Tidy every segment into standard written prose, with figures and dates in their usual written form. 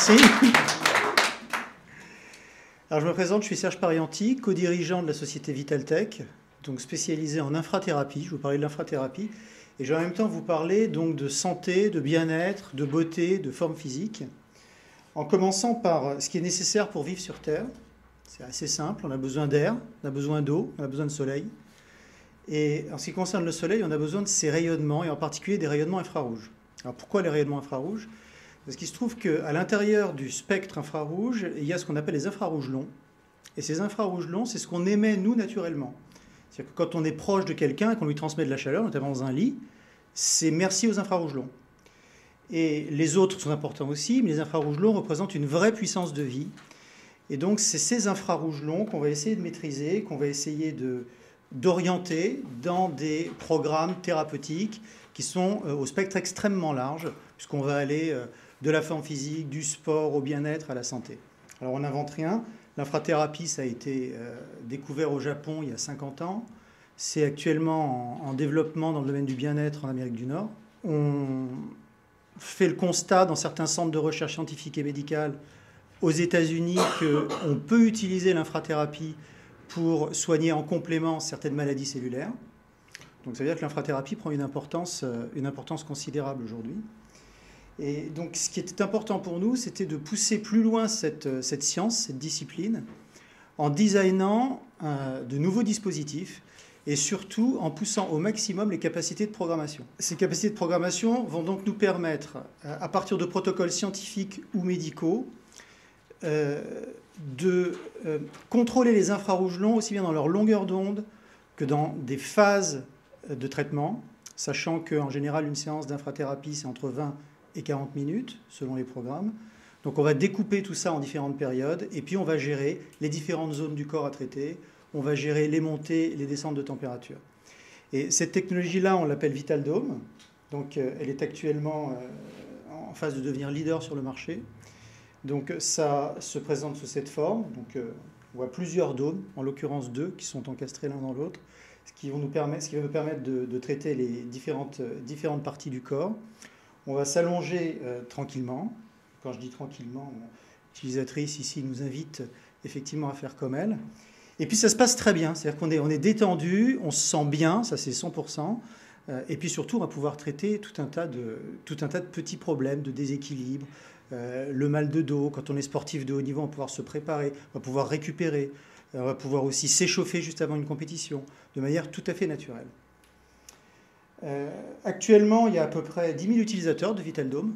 Merci. Alors, je me présente, je suis Serge Parianti, co-dirigeant de la société Vitaltech, donc spécialisé en infrathérapie. Je vais vous parler de l'infrathérapie. Et je vais en même temps vous parler donc de santé, de bien-être, de beauté, de forme physique. En commençant par ce qui est nécessaire pour vivre sur Terre. C'est assez simple, on a besoin d'air, on a besoin d'eau, on a besoin de soleil. Et en ce qui concerne le soleil, on a besoin de ses rayonnements, et en particulier des rayonnements infrarouges. Alors pourquoi les rayonnements infrarouges? Parce qu'il se trouve qu'à l'intérieur du spectre infrarouge, il y a ce qu'on appelle les infrarouges longs. Et ces infrarouges longs, c'est ce qu'on émet, nous, naturellement. C'est-à-dire que quand on est proche de quelqu'un et qu'on lui transmet de la chaleur, notamment dans un lit, c'est merci aux infrarouges longs. Et les autres sont importants aussi, mais les infrarouges longs représentent une vraie puissance de vie. Et donc, c'est ces infrarouges longs qu'on va essayer de maîtriser, qu'on va essayer d'orienter dans des programmes thérapeutiques qui sont au spectre extrêmement large, puisqu'on va aller de la forme physique, du sport, au bien-être, à la santé. Alors, on n'invente rien. L'infrathérapie, ça a été découvert au Japon il y a 50 ans. C'est actuellement en développement dans le domaine du bien-être en Amérique du Nord. On fait le constat dans certains centres de recherche scientifique et médicale aux États-Unis qu'on peut utiliser l'infrathérapie pour soigner en complément certaines maladies cellulaires. Donc ça veut dire que l'infrathérapie prend une importance considérable aujourd'hui. Et donc ce qui était important pour nous, c'était de pousser plus loin cette science, cette discipline, en designant de nouveaux dispositifs et surtout en poussant au maximum les capacités de programmation. Ces capacités de programmation vont donc nous permettre, à partir de protocoles scientifiques ou médicaux, de contrôler les infrarouges longs aussi bien dans leur longueur d'onde que dans des phases de traitement, sachant qu'en général une séance d'infrathérapie c'est entre 20 et 40 minutes selon les programmes. Donc on va découper tout ça en différentes périodes et puis on va gérer les différentes zones du corps à traiter, on va gérer les montées et les descentes de température. Et cette technologie-là, on l'appelle VitalDome. Donc elle est actuellement en phase de devenir leader sur le marché. Donc ça se présente sous cette forme. Donc on voit plusieurs dômes, en l'occurrence 2, qui sont encastrés l'un dans l'autre, ce qui va nous permettre de traiter les différentes parties du corps. On va s'allonger tranquillement. Quand je dis tranquillement, l'utilisatrice ici nous invite effectivement à faire comme elle. Et puis ça se passe très bien, c'est-à-dire qu'on est détendu, on se sent bien, ça c'est 100%. Et puis surtout, on va pouvoir traiter tout un tas de petits problèmes, de déséquilibre. Le mal de dos, quand on est sportif de haut niveau, on va pouvoir se préparer, on va pouvoir récupérer, on va pouvoir aussi s'échauffer juste avant une compétition, de manière tout à fait naturelle. Actuellement, il y a à peu près 10 000 utilisateurs de VitalDome,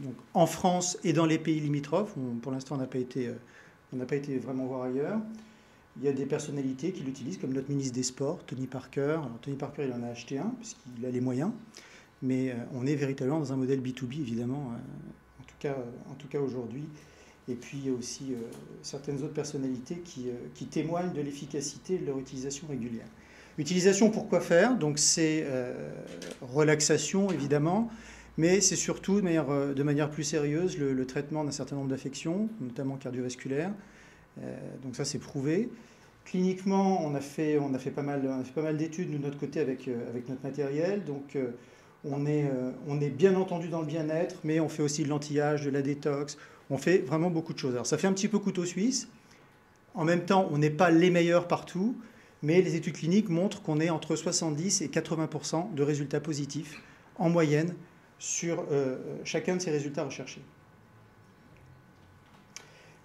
donc en France et dans les pays limitrophes. Pour l'instant, on n'a pas été vraiment voir ailleurs. Il y a des personnalités qui l'utilisent, comme notre ministre des Sports, Tony Parker. Alors, Tony Parker, il en a acheté un, puisqu'il a les moyens. Mais on est véritablement dans un modèle B2B, évidemment, en tout cas aujourd'hui. Et puis, il y a aussi certaines autres personnalités qui témoignent de l'efficacité de leur utilisation régulière. Utilisation pour quoi faire? Donc, c'est relaxation, évidemment, mais c'est surtout, de manière plus sérieuse, le traitement d'un certain nombre d'affections, notamment cardiovasculaires. Donc ça, c'est prouvé. Cliniquement, on a fait pas mal d'études de notre côté avec notre matériel. Donc, on est bien entendu dans le bien-être, mais on fait aussi de l'anti-âge, de la détox. On fait vraiment beaucoup de choses. Alors, ça fait un petit peu couteau suisse. En même temps, on n'est pas les meilleurs partout, mais les études cliniques montrent qu'on est entre 70 et 80% de résultats positifs en moyenne sur chacun de ces résultats recherchés.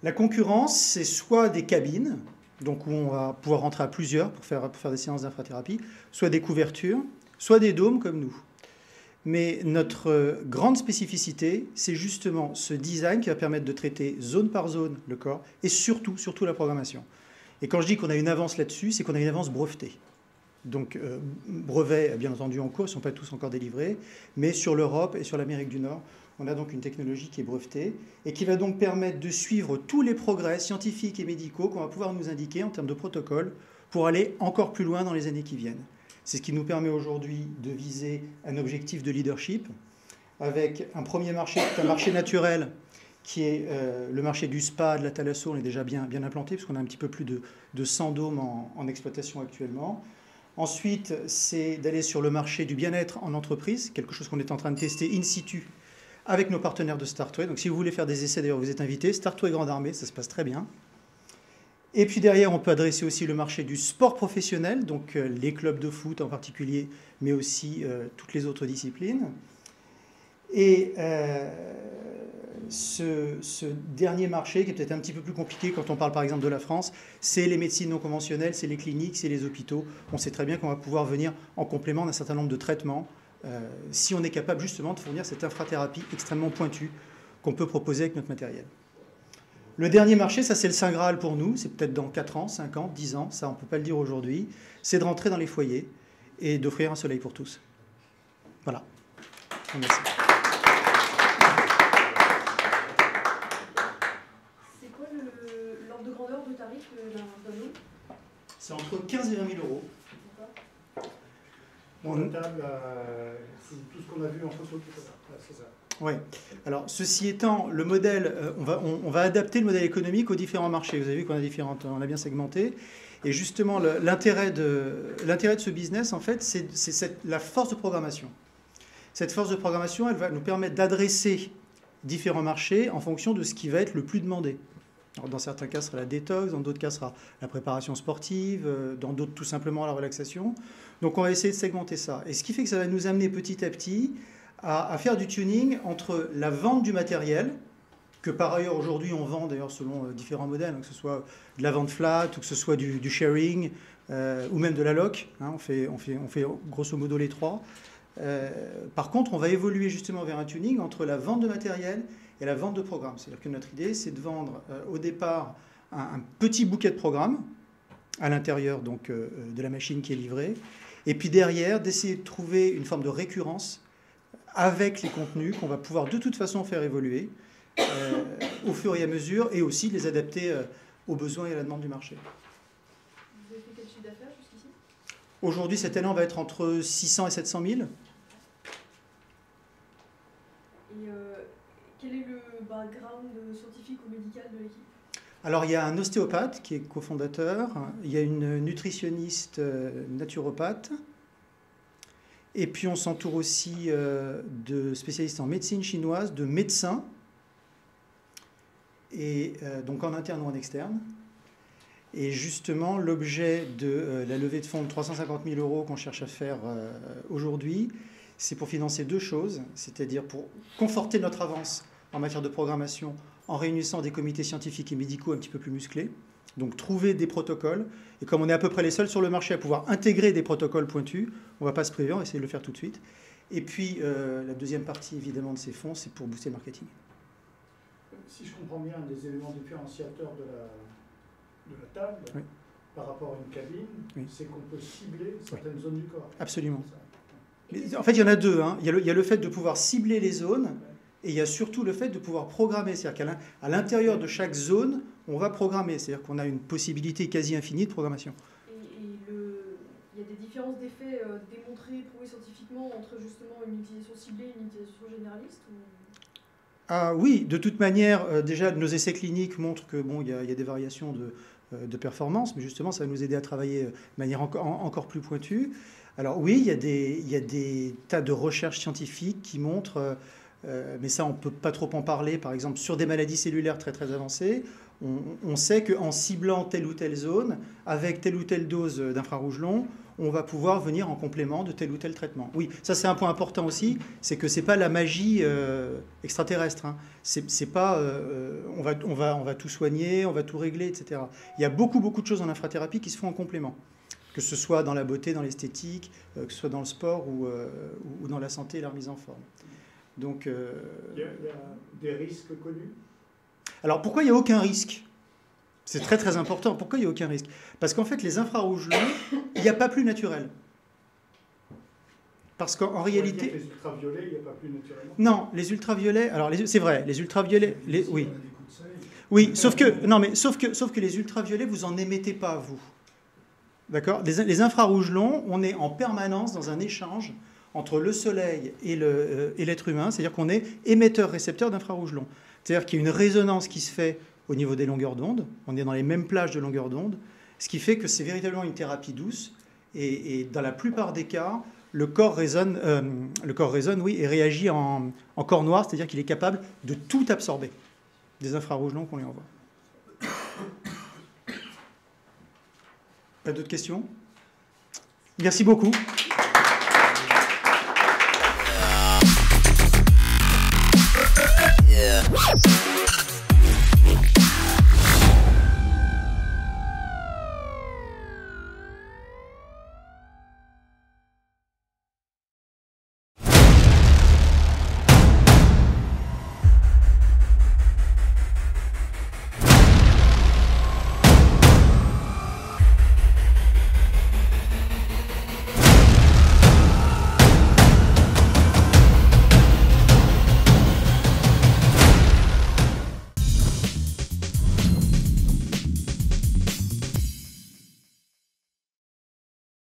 La concurrence, c'est soit des cabines, donc où on va pouvoir rentrer à plusieurs pour faire des séances d'infrathérapie, soit des couvertures, soit des dômes comme nous. Mais notre grande spécificité, c'est justement ce design qui va permettre de traiter zone par zone le corps et surtout la programmation. Et quand je dis qu'on a une avance là-dessus, c'est qu'on a une avance brevetée. Donc brevets, bien entendu, en cours, ils ne sont pas tous encore délivrés, mais sur l'Europe et sur l'Amérique du Nord, on a donc une technologie qui est brevetée et qui va donc permettre de suivre tous les progrès scientifiques et médicaux qu'on va pouvoir nous indiquer en termes de protocole pour aller encore plus loin dans les années qui viennent. C'est ce qui nous permet aujourd'hui de viser un objectif de leadership avec un premier marché, un marché naturel qui est le marché du spa, de la thalasso. On est déjà bien implanté puisqu'on a un petit peu plus de 100 dômes en exploitation actuellement. Ensuite, c'est d'aller sur le marché du bien-être en entreprise, quelque chose qu'on est en train de tester in situ avec nos partenaires de Startway. Donc si vous voulez faire des essais, d'ailleurs, vous êtes invités. Startway Grande Armée, ça se passe très bien. Et puis derrière, on peut adresser aussi le marché du sport professionnel, donc les clubs de foot en particulier, mais aussi toutes les autres disciplines. Et ce dernier marché, qui est peut-être un petit peu plus compliqué quand on parle par exemple de la France, c'est les médecines non conventionnelles, c'est les cliniques, c'est les hôpitaux. On sait très bien qu'on va pouvoir venir en complément d'un certain nombre de traitements, si on est capable justement de fournir cette infrathérapie extrêmement pointue qu'on peut proposer avec notre matériel. Le dernier marché, ça c'est le Saint Graal pour nous, c'est peut-être dans 4 ans, 5 ans, 10 ans, ça on ne peut pas le dire aujourd'hui, c'est de rentrer dans les foyers et d'offrir un soleil pour tous. Voilà. Merci. C'est quoi l'ordre de grandeur de tarif d'un panneau? C'est entre 15 et 20 000 euros. On table, c'est tout ce qu'on a vu en photo, c'est ça. Oui. Alors, ceci étant, le modèle, on va adapter le modèle économique aux différents marchés. Vous avez vu qu'on on a bien segmenté. Et justement, l'intérêt de ce business, en fait, c'est la force de programmation. Cette force de programmation, elle va nous permettre d'adresser différents marchés en fonction de ce qui va être le plus demandé. Alors, dans certains cas, ce sera la détox, dans d'autres cas, ce sera la préparation sportive, dans d'autres, tout simplement, la relaxation. Donc, on va essayer de segmenter ça. Et ce qui fait que ça va nous amener petit à petit à faire du tuning entre la vente du matériel, que par ailleurs aujourd'hui on vend d'ailleurs selon différents modèles, hein, que ce soit de la vente flat ou que ce soit du sharing ou même de la loc, hein, on fait grosso modo les trois. Par contre, on va évoluer justement vers un tuning entre la vente de matériel et la vente de programmes. C'est-à-dire que notre idée, c'est de vendre au départ un petit bouquet de programmes à l'intérieur donc de la machine qui est livrée, et puis derrière d'essayer de trouver une forme de récurrence avec les contenus qu'on va pouvoir de toute façon faire évoluer au fur et à mesure, et aussi les adapter aux besoins et à la demande du marché. Vous avez fait quel chiffre d'affaires jusqu'ici? Aujourd'hui, cette année, on va être entre 600 et 700 000. Et quel est le background scientifique ou médical de l'équipe? Alors, il y a un ostéopathe qui est cofondateur, il y a une nutritionniste naturopathe, et puis on s'entoure aussi de spécialistes en médecine chinoise, de médecins, et donc en interne ou en externe. Et justement, l'objet de la levée de fonds de 350 000 euros qu'on cherche à faire aujourd'hui, c'est pour financer deux choses, c'est-à-dire pour conforter notre avance en matière de programmation en réunissant des comités scientifiques et médicaux un petit peu plus musclés, donc trouver des protocoles. Et comme on est à peu près les seuls sur le marché à pouvoir intégrer des protocoles pointus, on ne va pas se priver, on va essayer de le faire tout de suite. Et puis, la deuxième partie, évidemment, de ces fonds, c'est pour booster le marketing. Si je comprends bien, un des éléments différenciateurs de la table, oui, par rapport à une cabine, oui, c'est qu'on peut cibler certaines zones du corps. Absolument. Mais, en fait, il y en a deux. Hein. Il y a le fait de pouvoir cibler les zones, et il y a surtout le fait de pouvoir programmer. C'est-à-dire qu'à l'intérieur de chaque zone, on va programmer. C'est-à-dire qu'on a une possibilité quasi infinie de programmation. Il y a des différences d'effets démontrées, prouvées scientifiquement entre justement une utilisation ciblée et une utilisation généraliste ou... Ah oui, de toute manière, déjà nos essais cliniques montrent que bon, il y a des variations de performance, mais justement ça va nous aider à travailler de manière encore plus pointue. Alors oui, il y a des tas de recherches scientifiques qui montrent, mais ça on ne peut pas trop en parler, par exemple sur des maladies cellulaires très très avancées, on sait qu'en ciblant telle ou telle zone, avec telle ou telle dose d'infrarouge long, on va pouvoir venir en complément de tel ou tel traitement. Oui, ça c'est un point important aussi, c'est que ce n'est pas la magie extraterrestre. Hein. C'est pas on va tout soigner, on va tout régler, etc. Il y a beaucoup de choses en infrathérapie qui se font en complément, que ce soit dans la beauté, dans l'esthétique, que ce soit dans le sport ou dans la santé et la remise en forme. Donc, il y a des risques connus? Alors pourquoi il n'y a aucun risque? C'est très très important. Pourquoi il n'y a aucun risque? Parce qu'en fait, les infrarouges longs, il n'y a pas plus naturel. Parce qu'en réalité... Les ultraviolets, il n'y a pas plus naturellement? Non, les ultraviolets... Alors, c'est vrai, les ultraviolets... Oui. Oui, sauf que les ultraviolets, vous n'en émettez pas, vous. D'accord? Les infrarouges longs, on est en permanence dans un échange entre le soleil et l'être humain. C'est-à-dire qu'on est émetteur-récepteur d'infrarouges longs. C'est-à-dire qu'il y a une résonance qui se fait au niveau des longueurs d'onde. On est dans les mêmes plages de longueur d'onde, ce qui fait que c'est véritablement une thérapie douce. Et dans la plupart des cas, le corps résonne, oui, et réagit en corps noir, c'est-à-dire qu'il est capable de tout absorber des infrarouges longs qu'on lui envoie. Pas d'autres questions? Merci beaucoup. Yeah.